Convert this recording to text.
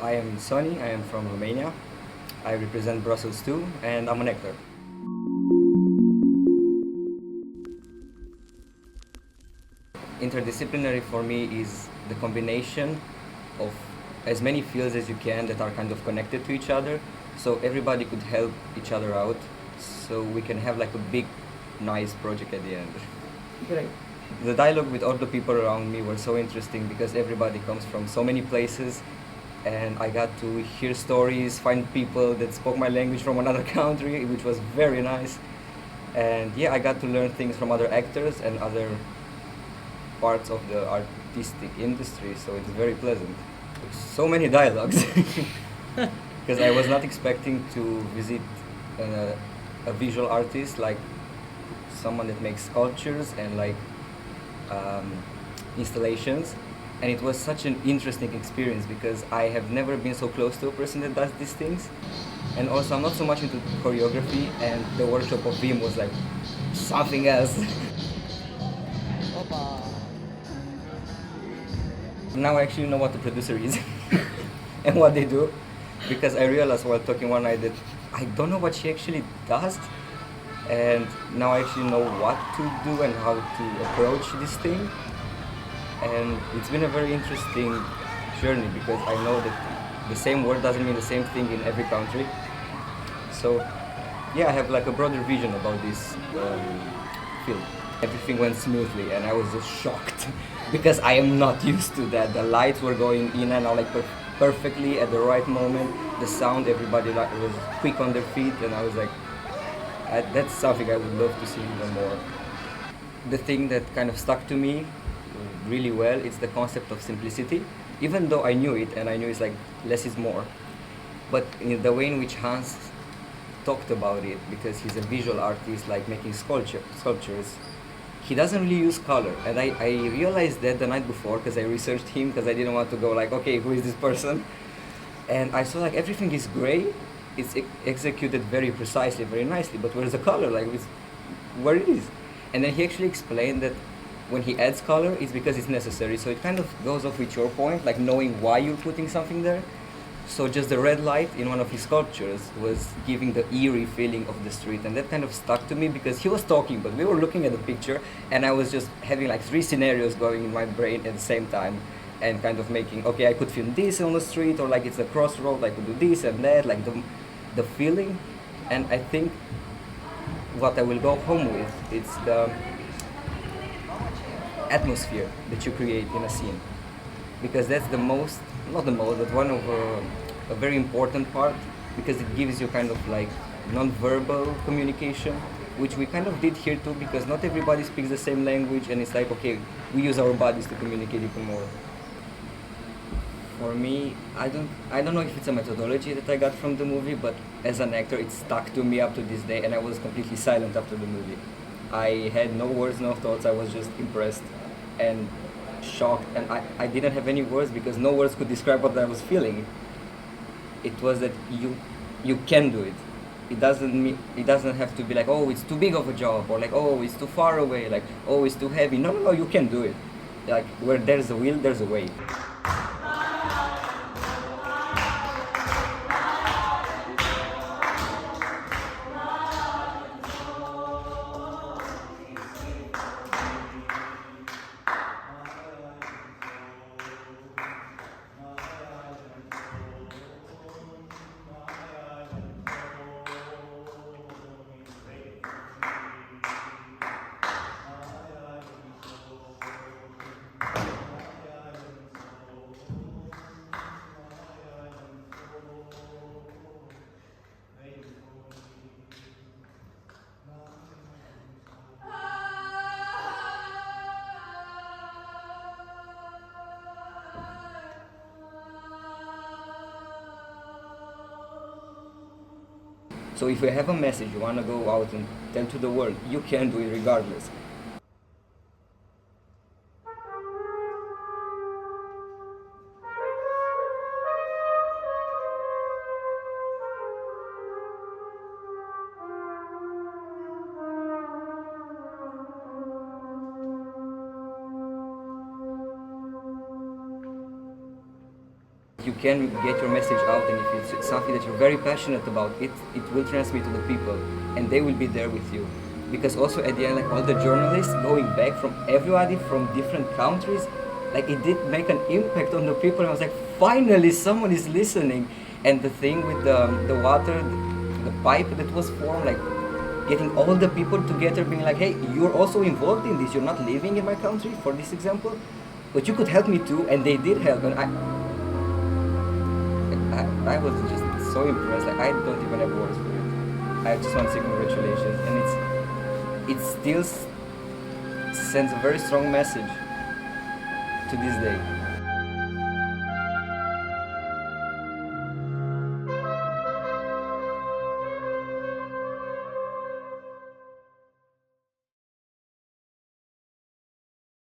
I am Sonny, I am from Romania. I represent Brussels too, and I'm an actor. Interdisciplinary for me is the combination of as many fields as you can that are kind of connected to each other, so everybody could help each other out, so we can have like a big, nice project at the end. Great. The dialogue with all the people around me were so interesting because everybody comes from so many places, and I got to hear stories, find people that spoke my language from another country, which was very nice. And yeah, I got to learn things from other actors and other parts of the artistic industry, so it's very pleasant. So many dialogues because I was not expecting to visit a visual artist, like someone that makes sculptures and like um, installations, and it was such an interesting experience because I have never been so close to a person that does these things. And also I'm not so much into choreography, and the workshop of Vim was like something else. Opa. Now I actually know what the producer is and what they do, because I realized while talking one night that I don't know what she actually does, and now I actually know what to do and how to approach this thing. And it's been a very interesting journey because I know that the same word doesn't mean the same thing in every country. So yeah, I have like a broader vision about this field. Everything went smoothly and I was just shocked because I am not used to that. The lights were going in and out like perfectly at the right moment. The sound, everybody was quick on their feet, and I was like, that's something I would love to see even more. The thing that kind of stuck to me really well is the concept of simplicity. Even though I knew it, and I knew it's like less is more, but in the way in which Hans talked about it, because he's a visual artist, like making sculptures, he doesn't really use color. And I realized that the night before because I researched him, because I didn't want to go like, okay, who is this person? And I saw like everything is gray. It's executed very precisely, very nicely, but where's the color? Like, it's where it is. And then he actually explained that when he adds color, it's because it's necessary. So it kind of goes off with your point, like knowing why you're putting something there. So just the red light in one of his sculptures was giving the eerie feeling of the street, and that kind of stuck to me because he was talking, but we were looking at the picture, and I was just having like 3 scenarios going in my brain at the same time, and kind of making, okay, I could film this on the street, or like it's a crossroad, I could do this and that, like the feeling. And I think what I will go home with, it's the atmosphere that you create in a scene, because that's the most, not the most, but one of a very important part, because it gives you kind of like non-verbal communication, which we kind of did here too, because not everybody speaks the same language, and it's like, okay, we use our bodies to communicate even more. For me, I don't know if it's a methodology that I got from the movie, but as an actor, it stuck to me up to this day, and I was completely silent after the movie. I had no words, no thoughts. I was just impressed and shocked, and I didn't have any words because no words could describe what I was feeling. It was that you can do it. It doesn't have to be like, oh, it's too big of a job, or like, oh, it's too far away, like, oh, it's too heavy. No, no, no, you can do it. Like, where there's a will, there's a way. So if you have a message you want to go out and tell to the world, you can do it regardless. you can get your message out, and if it's something that you're very passionate about, it will transmit to the people, and they will be there with you. Because also at the end, like all the journalists going back from everybody from different countries, like it did make an impact on the people. And I was like, finally someone is listening. And the thing with the water, the pipe that was formed, like getting all the people together, being like, hey, you're also involved in this. You're not living in my country, for this example, but you could help me too. And they did help, and I was just so impressed. Like I don't even have words for it. I just want to say congratulations, and it still sends a very strong message to this day.